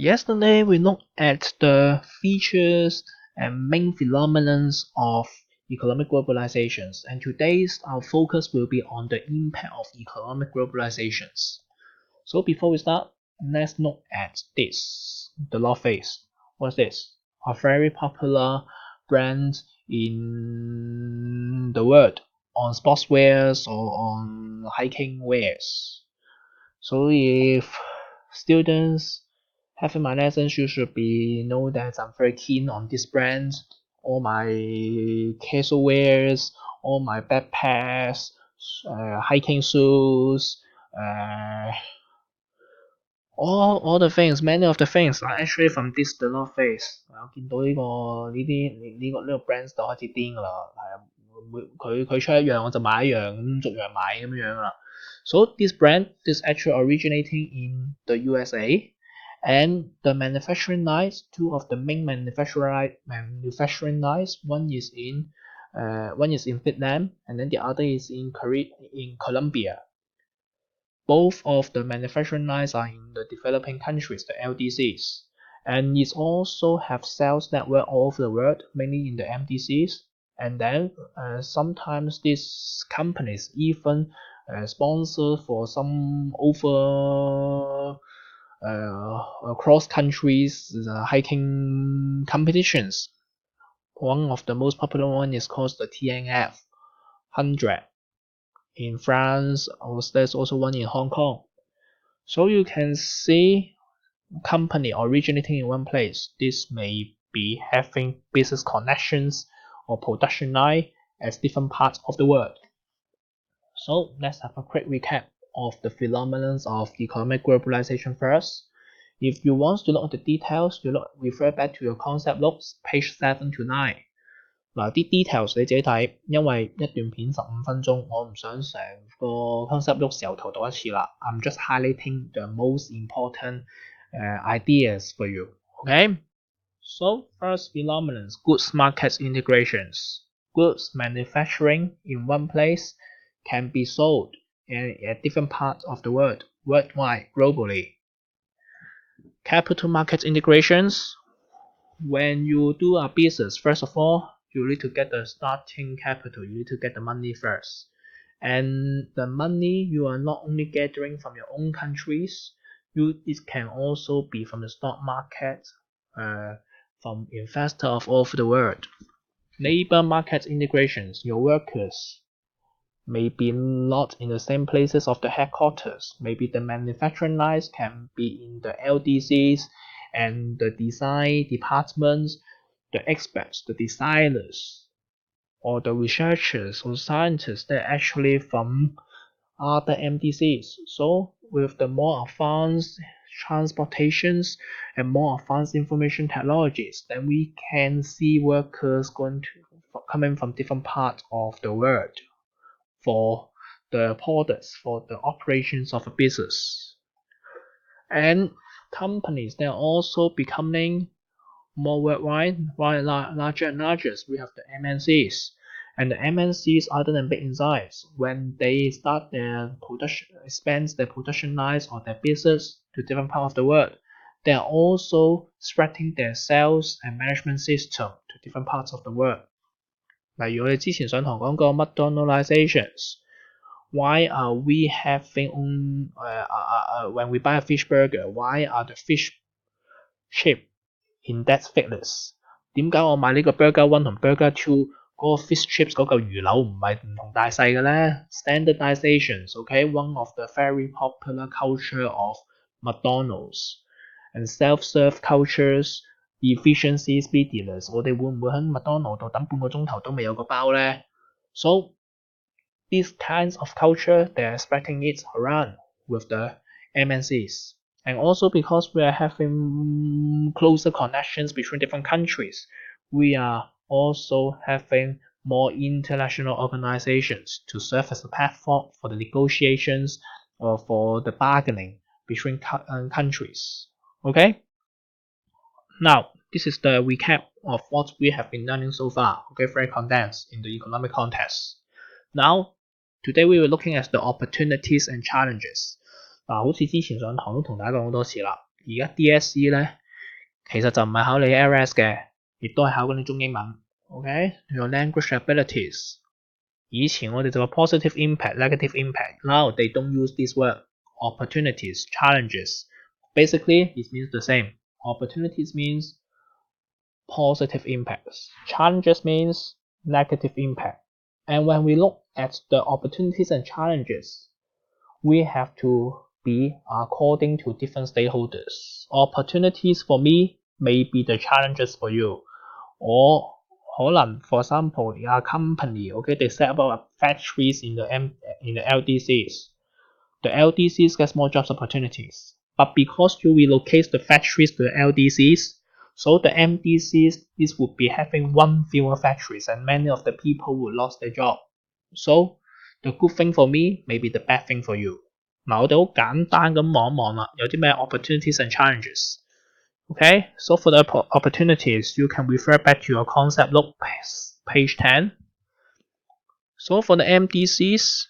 Yesterday we looked at the features and main phenomena of economic globalizations, and today's our focus will be on the impact of economic globalizations. So before we start, let's look at this, the North Face. What's this? A very popular brand in the world on sportswears or on hiking wears. So if students having my lessons, you should be know that I'm very keen on this brand. All my casual wears, all my backpacks, hiking shoes, all the things, many of the things are actually from this The North Face。我見到呢個 brand 就開始癲㗎啦，係啊，佢出一樣我就買一樣，咁逐樣買咁樣啦。So this brand is actually originating in the USA, and the manufacturing lines, two of the main manufacturing lines, one is in Vietnam, and then the other is in Colombia. Both of the manufacturing lines are in the developing countries, the LDCs, and it also have sales network all over the world, mainly in the MDCs. And then sometimes these companies even sponsor for some over across countries hiking competitions. One of the most popular one is called the TNF 100 in France, or there's also one in Hong Kong. So you can see company originating in one place. This may be having business connections or production line as different parts of the world. So let's have a quick recap of the phenomena of economic globalization first. If you want to look at the details, refer back to your concept notes, page 7 to 9. 嗱，啲 details 你自己睇，因為一段片15分鐘，我唔想成個 concept notes 由頭讀一次啦。I'm just highlighting the most important ideas for you. Okay? So first phenomenon, goods market integrations. Goods manufacturing in one place can be sold at different parts of the world, worldwide, globally. Capital market integrations. When you do a business, first of all, you need to get the starting capital. You need to get the money first. And the money you are not only gathering from your own countries, it can also be from the stock market, from investors all over the world. Labor market integrations. Your workers may be not in the same places of the headquarters. Maybe the manufacturing lines can be in the LDCs, and the design departments, the experts, the designers, or the researchers or scientists, they're actually from other MDCs. So with the more advanced transportations and more advanced information technologies, then we can see workers coming from different parts of the world for the products, for the operations of a business. And companies, they're also becoming more worldwide, larger and larger. We have the MNCs, and the MNCs, other than big in size, when they start their production, expand their production lines or their business to different parts of the world, they are also spreading their sales and management system to different parts of the world. 例如我哋之前上堂講過 McDonaldizations. Why are we having when we buy a fish burger, why are the fish cheap in that thickness? 點解我買呢個 Burger One 同 Burger Two 嗰個 fish chips 嗰嚿魚柳唔係唔同大細嘅咧 ？Standardizations, okay, one of the very popular culture of McDonald's, and self-serve cultures, efficiency, speediness. 我哋會唔會喺麥當勞度等半個鐘頭都未有個包咧 ？So these kinds of culture, they're spreading it around with the MNCs. And also because we are having closer connections between different countries, we are also having more international organizations to serve as a platform for the negotiations or for the bargaining between countries. Okay? Now, this is the recap of what we have been learning so far, okay, very condensed in the economic context. Now, today we were looking at the opportunities and challenges. 好似之前上堂都同大家講好多次啦。而家 DSE 咧，其實就唔係考你 LS 嘅，亦都係考緊你中英文。OK， your language abilities。以前我哋就話 positive impact, negative impact. Now they don't use this word. Opportunities, challenges. Basically, it means the same. Opportunities means positive impacts. Challenges means negative impact. And when we look at the opportunities and challenges, we have to be according to different stakeholders. Opportunities for me may be the challenges for you. Or for example, a company, okay, they set up factories in the LDCs. The LDCs get more jobs opportunities. But because you relocate the factories to the LDCs, so the MDCs this would be having one fewer factories and many of the people would lose their job. So the good thing for me may be the bad thing for you. 嗱，我哋好簡單咁望一望啦，有啲咩 opportunities and challenges. Okay, so for the opportunities, you can refer back to your concept look page 10. So for the MDCs,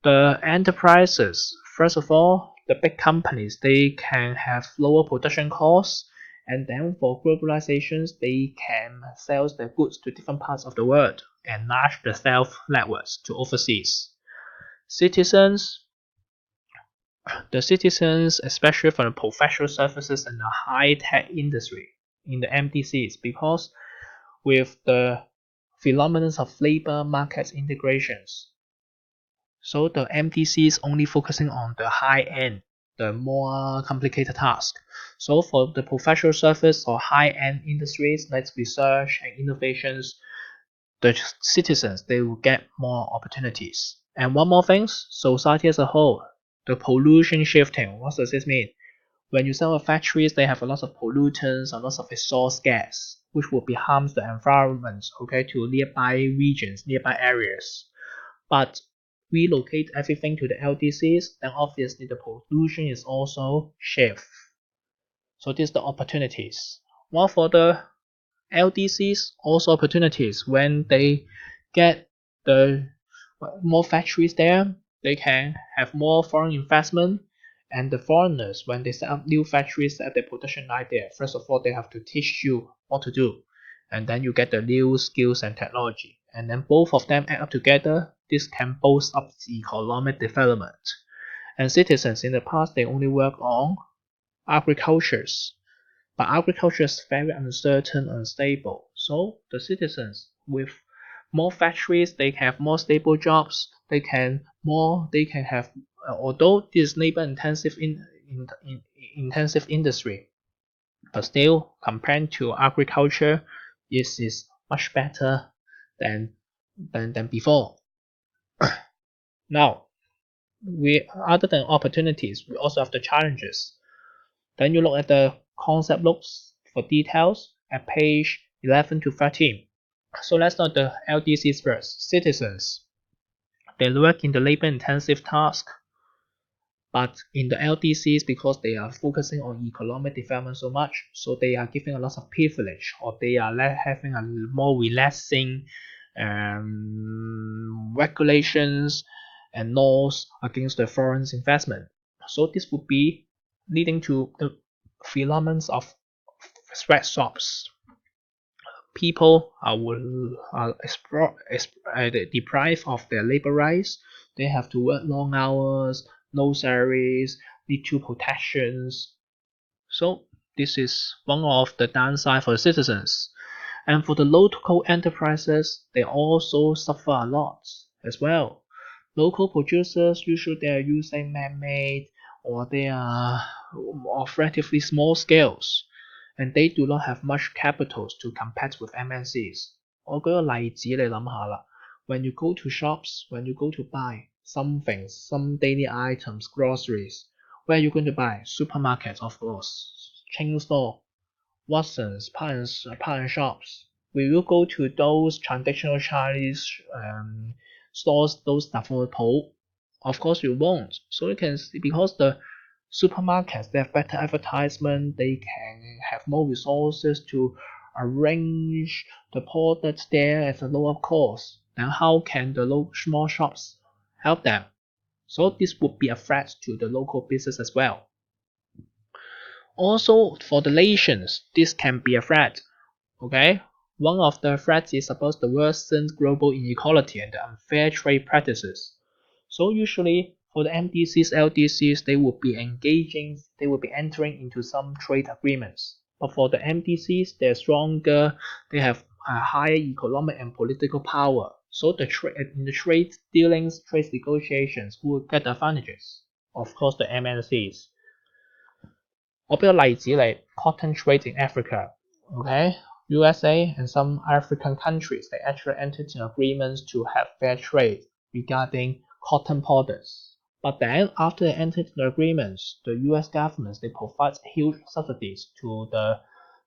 the enterprises, first of all, the big companies, they can have lower production costs, and then for globalizations, they can sell their goods to different parts of the world and enlarge the sales networks to overseas. The citizens, especially for the professional services and the high-tech industry in the MDCs, because with the phenomenon of labor market integrations, so the MDC is only focusing on the high end, the more complicated task. So for the professional service or high end industries like research and innovations, the citizens, they will get more opportunities. And one more thing, society as a whole, the pollution shifting. What does this mean? When you sell factories, they have a lot of pollutants, a lot of exhaust gas, which will be harms the environment, okay, to nearby regions, nearby areas. But relocate everything to the LDCs, then obviously the pollution is also shift. So this is the opportunities. While for the LDCs, also opportunities. When they get the more factories there, they can have more foreign investment. And the foreigners, when they set up new factories, set up their production line there, first of all, they have to teach you what to do. And then you get the new skills and technology. And then both of them add up together, this can boost up the economic development. And citizens in the past, they only work on agricultures. But agriculture is very uncertain and unstable. So the citizens with more factories, they can have more stable jobs. They can have although this labor intensive intensive industry, but still compared to agriculture, this is much better than before. Now, we other than opportunities, we also have the challenges. Then you look at the concept looks for details at page 11 to 13. So let's start the LDCs first. Citizens, they work in the labor-intensive task, but in the LDCs, because they are focusing on economic development so much, so they are giving a lot of privilege, or they are having a more relaxing regulations and laws against the foreign investment. So this would be leading to the phenomenon of sweatshops. People are deprived of their labor rights. They have to work long hours, no salaries, need to protections. So this is one of the downside for the citizens. And for the local enterprises, they also suffer a lot as well. Local producers usually they are using man-made or they are of relatively small scales, and they do not have much capitals to compete with MNCs. 我舉個例子你諗下啦 ，when you go to shops, when you go to buy something, some daily items, groceries, where are you going to buy? Supermarkets, of course, chain store, Watsons, pawn shops. Will you go to those traditional Chinese stores, those 雜貨鋪? Of course you won't. So you can see because the supermarkets they have better advertisement, they can have more resources to arrange the products there at a lower cost. Then how can the small shops help them? So this would be a threat to the local business as well. Also, for the nations, this can be a threat. Okay, one of the threats is about the worsened global inequality and the unfair trade practices. So usually for the MDCs, LDCs, they will be entering into some trade agreements. But for the MDCs, they're stronger, they have a higher economic and political power. So in the trade dealings, trade negotiations, who will get advantages? Of course, the MNCs. 我俾個例子嚟 cotton trade in Africa. Okay, USA and some African countries they actually entered into agreements to have fair trade regarding cotton products. But then after they entered into the agreements, the US governments they provide huge subsidies to the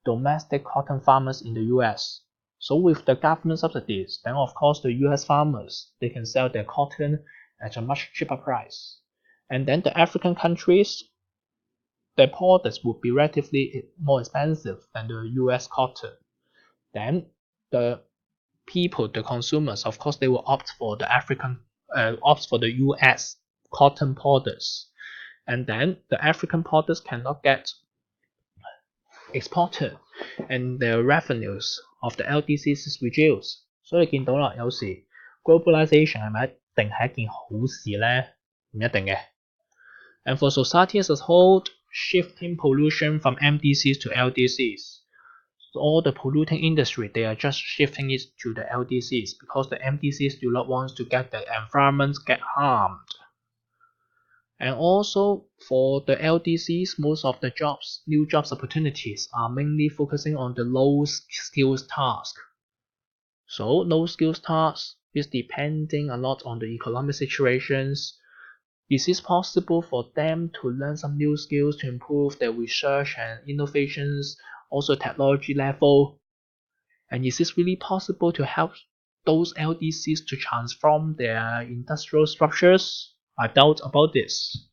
domestic cotton farmers in the US. So with the government subsidies, then of course the US farmers they can sell their cotton at a much cheaper price. And then the African countries their products would be relatively more expensive than the US cotton. Then the people, the consumers, of course, they will opt for the US cotton products. And then the African products cannot get exported, and the revenues of the LDCs is reduced. 所以你見到啦，有時 globalization 係咪一定係一件好事呢？唔一定嘅。And for society as a whole, shifting pollution from MDCs to LDCs. So all the polluting industry, they are just shifting it to the LDCs because the MDCs do not want to get the environment get harmed. And also for the LDCs, most of the jobs, new jobs opportunities are mainly focusing on the low skills task. So low skills tasks is depending a lot on the economic situations. Is it possible for them to learn some new skills to improve their research and innovations, also technology level? And is it really possible to help those LDCs to transform their industrial structures? I doubt about this.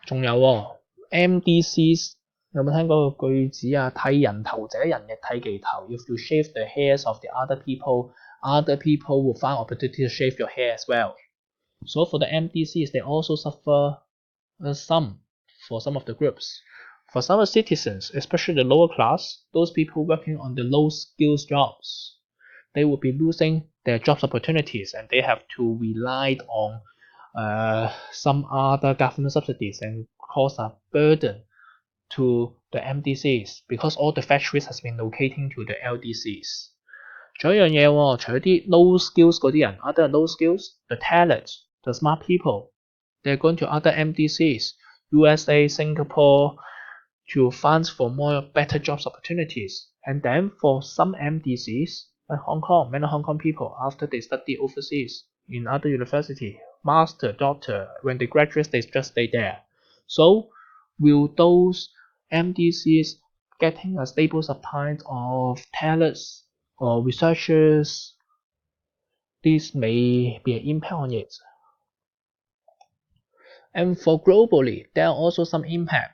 仲有喎 MDCs 有冇聽過個句子啊？剃人頭者人亦剃其頭。If you shave the hairs of the other people will find opportunity to shave your hair as well. So for the MDCs, they also suffer for some of the groups. For some of the citizens, especially the lower class, those people working on the low skills jobs, they will be losing their jobs opportunities and they have to rely on some other government subsidies and cause a burden to the MDCs because all the factories has been locating to the LDCs. 仲有一樣嘢喎，除咗啲 low skills 嗰啲人 other low skills, the talents, the smart people, they're going to other MDCs, USA, Singapore, to find for more better jobs opportunities. And then for some MDCs, like Hong Kong, many Hong Kong people, after they study overseas in other university, master, doctor, when they graduate, they just stay there. So will those MDCs getting a stable supply of talents or researchers, this may be an impact on it. And for globally, there are also some impact.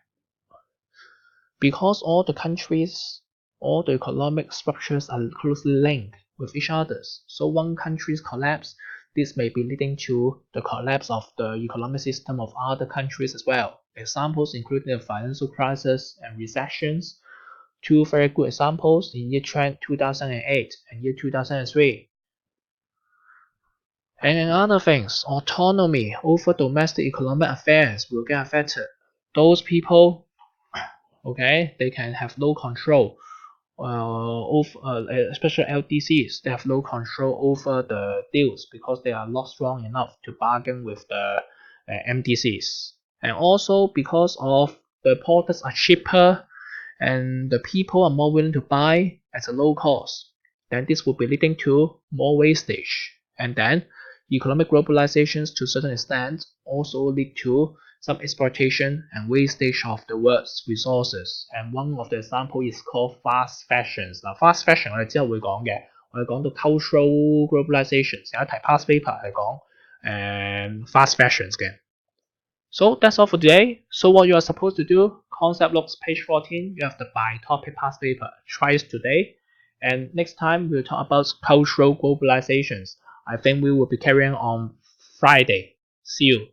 Because all the countries, all the economic structures are closely linked with each other. So one country's collapse, this may be leading to the collapse of the economic system of other countries as well. Examples include the financial crisis and recessions. Two very good examples in year 2008 and year 2003. And in other things, autonomy over domestic economic affairs will get affected. Those people, okay, they can have no control especially LDCs, they have no control over the deals because they are not strong enough to bargain with the MDCs. And also because of the products are cheaper and the people are more willing to buy at a low cost, then this will be leading to more wastage. And then economic globalizations to a certain extent also lead to some exploitation and wastage of the world's resources. And one of the example is called fast fashions. Now fast fashion 我哋之後會講嘅，我哋講到 cultural globalization， 有一題 past paper 係講fast fashions 嘅。So that's all for today. So what you are supposed to do, concept looks page 14, you have the by topic past paper. Try it today. And next time we'll talk about cultural globalizations. I think we will be carrying on Friday. See you.